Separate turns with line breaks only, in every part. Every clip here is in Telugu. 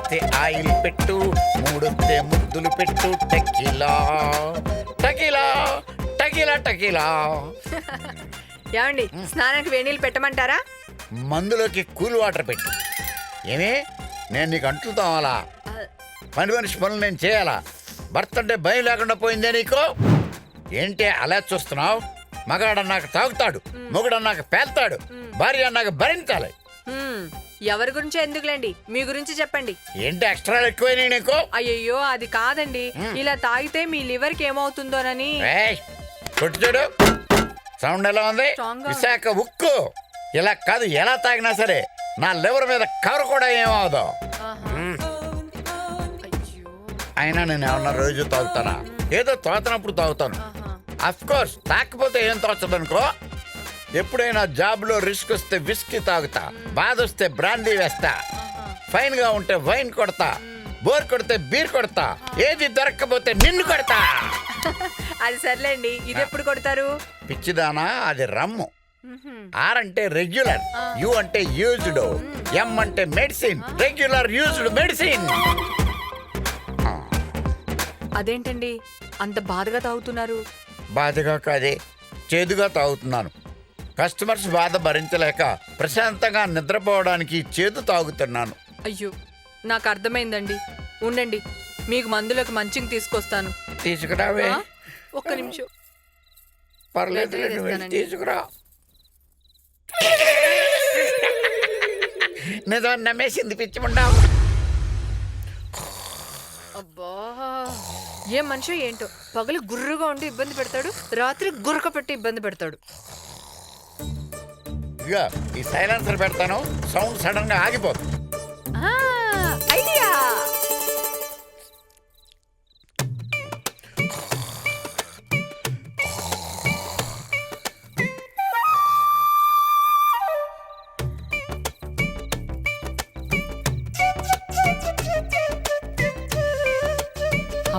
2 ఆయిల్ పెట్టు, 3 ముద్దులు పెట్టు. Tequila tequila tequila tequila.
ఏమండి స్నానానికి వేణీళ్ళు పెట్టమంటారా?
మందులోకి కూల్ వాటర్ పెట్టు. ఏమి నేను నీకు అంట్లు తోమాలా? పని మనిషి పనులు నేను చేయాలా? భర్త అంటే భయం లేకుండా పోయిందే నీకు? ఏంటి అలా చూస్తున్నావు? మగాడన్నాక తాగుతాడు, మొగుడన్నాక పేల్తాడు, భార్య అన్నాక భరించాలి.
ఎవరి గురించి ఎందుకులేండి, మీ గురించి చెప్పండి.
ఏంటి ఎక్స్ట్రా ఎక్కువైనా నీకు?
అయ్యయ్యో అది కాదండి, ఇలా తాగితే మీ లివర్ కి ఏమవుతుందోనని.
కొట్టు చూడు, సౌండ్ ఎలా ఉంది? విశాఖ ఉక్కు. ఇలా కాదు, ఎలా తాగినా సరే నా లివర్ మీద కవర్ కూడా ఏమవదు. అయినా నేను ఏమన్నా రోజు తాగుతానా? ఏదో తోతనప్పుడు తాగుతాను. అఫ్ కోర్స్ తాకపోతే ఏం తోచదనుకో. ఎప్పుడైనా జాబ్ లో రిస్క్ వస్తే విస్కీ తాగుతా, బాధ వస్తే బ్రాండీ వేస్తా, ఫైన్ గా ఉంటే వైన్ కొడతా, బోర్ కొడితే బీర్ కొడతా, ఏది దొరక్కపోతే నిన్ను కొడతా.
అది సర్లేండి, ఇది ఎప్పుడు కొడతారు?
పిచ్చిదానా, అది రమ్ము. ఆర్ అంటే రెగ్యులర్, యు అంటే యూజ్డ్, ఎం అంటే మెడిసిన్. Regular used medicine.
అదేంటండి అంత బాధగా తాగుతున్నారు?
బాధగా కాదే, చేదుగా తాగుతున్నాను. కస్టమర్స్ బాధ భరించలేక ప్రశాంతంగా నిద్రపోవడానికి చేదు తాగుతున్నాను.
అయ్యో నాకు అర్థమైందండి, ఉండండి మీకు మందులకు మంచిగా తీసుకొస్తాను.
తీసుకురావే.
ఒక్క నిమిషం.
పర్లేదు, తీసుకురా. నిజం నమ్మేసింది పిచ్చిముండా.
అబ్బా ఏం మనిషి ఏంటో, పగలు గుర్రుగా ఉండి ఇబ్బంది పెడతాడు, రాత్రి గుర్రక పెట్టి ఇబ్బంది పెడతాడు.
ఇక ఈ సైలెన్సర్ పెడతాను, సౌండ్ సడన్ గా ఆగిపోతుంది.
ఐడియా.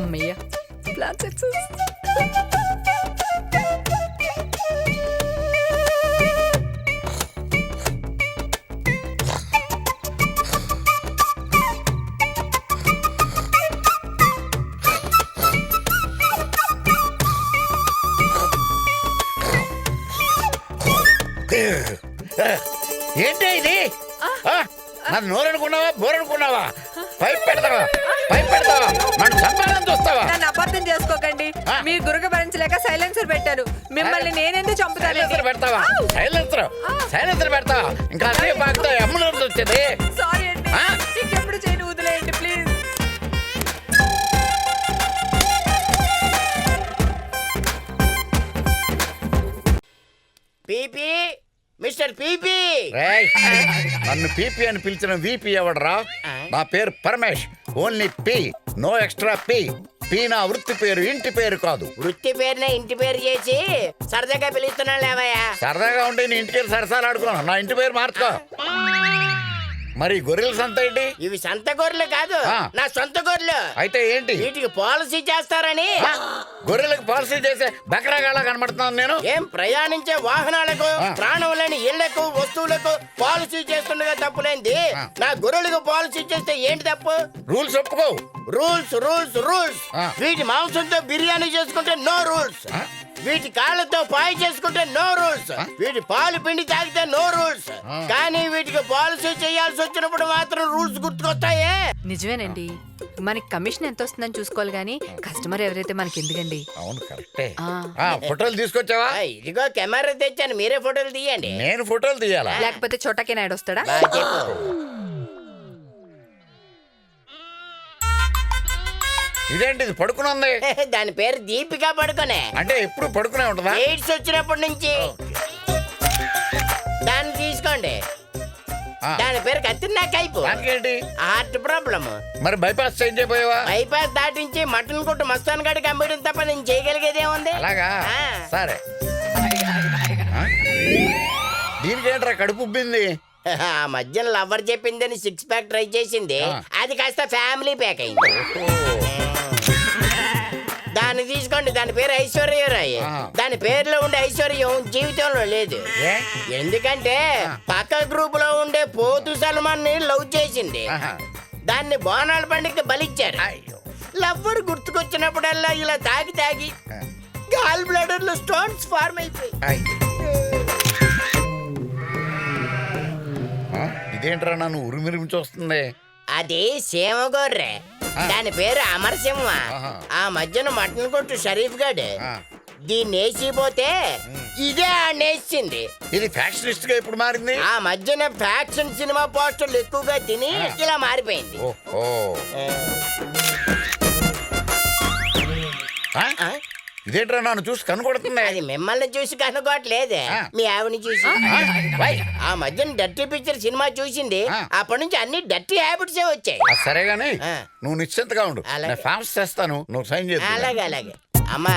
అమ్మయ్య, ప్లాన్ సక్సెస్.
ఏంటి ఇది? నన్ను నోరనుకున్నావా, బోరనుకున్నావా? పైప్ పెడతావా, పైప్ పెడతావా, నన్ను చంపాలని చూస్తావా?
నన్ను అబద్ధం చేసుకోకండి, మీరు గురక భరించలేక సైలెన్సర్ పెట్టారు. మిమ్మల్ని నేనెందుకు చంపుతాను?
సైలెన్సర్ పెడతావా? సైలెన్సర్ పెడతావా? ఇంకా అదే బాగుతా అంబులెన్స్ వచ్చేది.
సారీ అండి, ఇంకెప్పుడు చేయను, వదిలేయండి ప్లీజ్.
PP, mister PP.
నన్ను పీపీ అని పిలిచిన వీపీ ఎవడరా? నా పేరు Paramesh, only P, no extra P. P నా వృత్తి పేరు, ఇంటి పేరు కాదు.
వృత్తి పేరునే ఇంటి పేరు చేసి సరదాగా పిలుస్తున్నాను లేవయ్యా.
సరదాగా ఉంటే నీ ఇంటికి సరసాలు ఆడుకున్నాను, నా ఇంటి పేరు మార్చుకో. మరి గొర్రెల సంత ఏంటి?
ఇవి సంత గొర్రెలు కాదు, నా సొంత గొర్రెలు.
అయితే ఏంటి?
వీటికి పాలసీ చేస్తారని.
గొర్రెలకు పాలసీ చేసే బకరాగాళ్ళ కనబడుతున్నాను నేను.
ఏం ప్రయాణించే వాహనాలకు, ప్రాణం లేని ఇళ్లకు, వస్తువులకు పాలసీ చేస్తుండగా తప్పులేంది. నా గొర్రెలకు పాలసీ చేస్తే ఏంటి తప్పు?
రూల్స్ ఒప్పుకో.
Rules rules rules. వీటి మాంసంతో బిర్యానీ చేసుకుంటే నో రూల్స్. వీటి కాళ్ళతో పాయి చేసుకుంటే నో రూల్స్. వీటి పాలు పిండి తాగితే నో రూల్స్. కానీ వీటికి పాలసీ చేయాల్సి వచ్చినప్పుడు మాత్రం రూల్స్ గుర్తుకొస్తాయే.
నిజమేనండి, మనకి కమిషన్ ఎంత వస్తుందని చూసుకోవాలి గానీ కస్టమర్ ఎవరైతే మనకి ఎందుకండి.
అవును కరెక్టే. ఫోటోలు తీసుకొచ్చావా?
ఇదిగో కెమెరా తెచ్చాను, మీరే ఫోటోలు తీయండి.
నేను ఫోటోలు తీయాలా?
లేకపోతే చోటకే నాయుడు వస్తాడా?
ఇదేంటిది పడుకునుంది?
దాని పేరు దీపిక పడుకునే.
అంటే ఎప్పుడు పడుకునే ఉంటుందా?
ఎయిడ్స్ వచ్చినప్పటి నుంచి. దాన్ని తీసుకోండి. దాని పేరు కత్తిన్నా కైపు.
దానికేంటి?
Heart problem.
మరి బైపాస్ చేంజ్ అయిపోయావా?
బైపాస్ దాటించి మటన్ కొట్టు మస్తాన్ గడికి అమ్మడం తప్ప నేను చేయగలిగేది ఏముంది?
అలాగా, సరే. దీనికేంట్రా కడుపు ఉబ్బింది?
ఆ మధ్యన లవర్ చెప్పిందని 6 ప్యాక్ ట్రై చేసింది, అది కాస్త ఫ్యామిలీ ప్యాక్ అయింది. దాన్ని తీసుకోండి, దాని పేరు ఐశ్వర్యరాయ్. దాని పేరులో ఉండే ఐశ్వర్యం జీవితంలో లేదు. ఎందుకంటే పక్క గ్రూప్ లో ఉండే పోతు సల్మాన్ ని లవ్ చేసింది. దాన్ని బోనాల పండుగకి బలిచ్చారు.
అయ్యో.
లవ్వర్ గుర్తుకొచ్చినప్పుడల్లా ఇలా తాగి తాగి గాల్ బ్లాడర్ లో స్టోన్స్ ఫార్మ్ అయిపోయి.
అయ్యో. ఆ, ఇదేంట్రా నన్ను ఉరిమిరిమి చూస్తుంది?
అది సీమగొర్రె, దాని పేరు అమరసింహ.
ఆహా.
ఆ మధ్యన మటన్ కొట్టు షరీఫ్ గాడు
ఆ,
దీన్ని వేసిపోతే ఇదే నేసింది.
ఇది ఫ్యాక్షనిస్ట్ గా ఇప్పుడు మారింది.
ఆ మధ్యన ఫ్యాక్షన్ సినిమా పోస్టర్లు ఎక్కువగా తిని ఇలా మారిపోయింది.
ఓహో. ఆ?
ఆ?
ఇదేంట్రా నన్ను చూసి కనుకొడుతుంది?
అది మిమ్మల్ని చూసి కనుకోవట్లేదే,
ఆ.
మీ ఆవిడని చూసి.
వై?
ఆ మధ్యన డర్టీ పిక్చర్ సినిమా చూసింది,
ఆ.
అప్పటి నుంచి అన్ని డర్టీ హ్యాబిట్సే వచ్చాయి.
ఆ, సరే గాని
ఆ.
నువ్వు నిశ్చింతగా ఉండు.
అలాగే.
నేను ఫామ్స్ చేస్తాను, నువ్వు సైన్ చేస్తా.
అలాగే అలాగే. అమ్మా,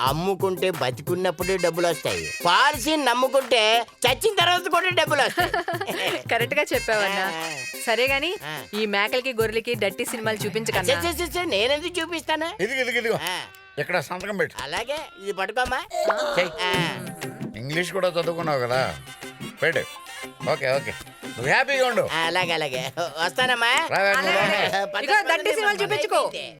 అమ్ముకుంటే బతికున్నప్పుడే డబ్బులు వస్తాయి, పాలసీని నమ్ముకుంటే చచ్చిన తర్వాత కూడా డబ్బులు వస్తాయి.
కరెక్ట్ గా చెప్పావన్నా. సరే గాని
ఆ.
ఈ మేకలకి గొర్రెలకి డట్టి సినిమాలు చూపించకన్నా.
నేనెందుకు చూపిస్తానా?
ఇదిగో
ఆ.
ఇక్కడ సంతకం పెట్టు.
అలాగే, ఇది పట్టుకోమ్మా.
చెయ్.
ఆ.
ఇంగ్లీష్ కూడా చదువుకున్నావు కదా, పెట్టు. ఓకే ఓకే, నువ్వు హ్యాపీగా ఉండు.
అలాగే అలాగే, వస్తానమ్మా.
రావే, నువ్వు రావే.
ఇదిగో దట్టి సినిమాలు చూపించుకో.